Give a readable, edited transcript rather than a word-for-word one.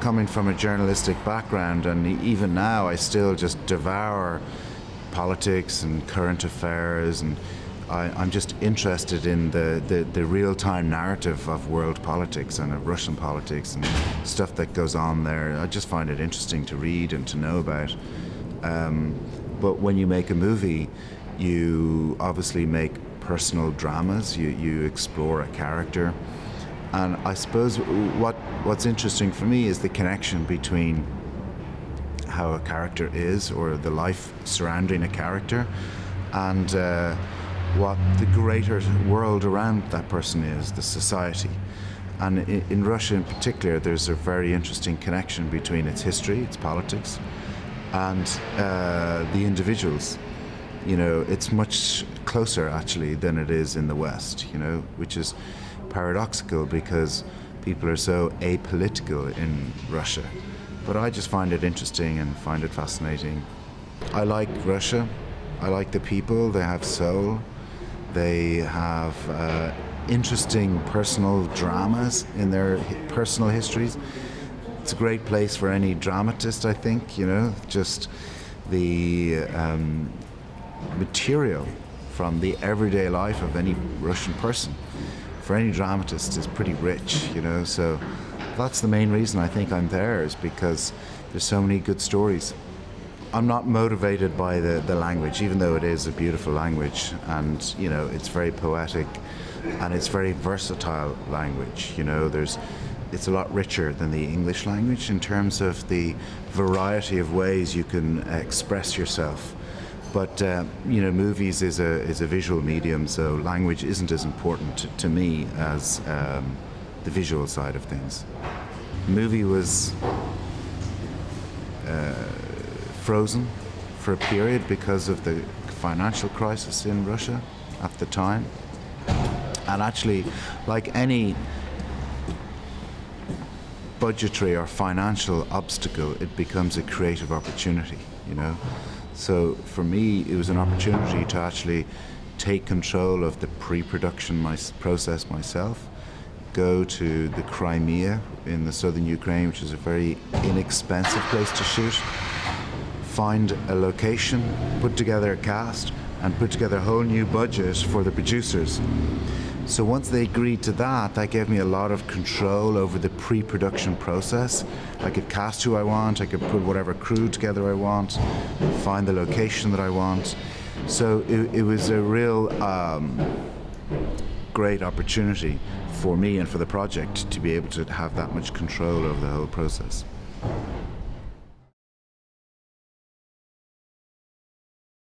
coming from a journalistic background, and even now I still just devour politics and current affairs, and I'm just interested in the real-time narrative of world politics and of Russian politics and stuff that goes on there. I just find it interesting to read and to know about. But when you make a movie, you obviously make personal dramas. You explore a character. And I suppose what's interesting for me is the connection between how a character is, or the life surrounding a character, and what the greater world around that person is, the society. And in Russia in particular, there's a very interesting connection between its history, its politics, and the individuals. You know, it's much closer actually than it is in the West, you know, which is paradoxical because people are so apolitical in Russia. But I just find it interesting and find it fascinating. I like Russia. I like the people. They have soul. They have interesting personal dramas in their personal histories. It's a great place for any dramatist, I think, you know, just the material from the everyday life of any Russian person for any dramatist is pretty rich, you know, so that's the main reason I think I'm there, is because there's so many good stories. I'm not motivated by the language, even though it is a beautiful language, and, you know, it's very poetic and it's very versatile language, you know, it's a lot richer than the English language in terms of the variety of ways you can express yourself. But you know, movies is a visual medium, so language isn't as important to me as the visual side of things. The movie was frozen for a period because of the financial crisis in Russia at the time. And actually, like any budgetary or financial obstacle, it becomes a creative opportunity, you know. So for me, it was an opportunity to actually take control of the pre-production process myself, go to the Crimea in the southern Ukraine, which is a very inexpensive place to shoot, find a location, put together a cast, and put together a whole new budget for the producers. So once they agreed to that, that gave me a lot of control over the pre-production process. I could cast who I want, I could put whatever crew together I want, find the location that I want. So it was a real great opportunity for me and for the project to be able to have that much control over the whole process.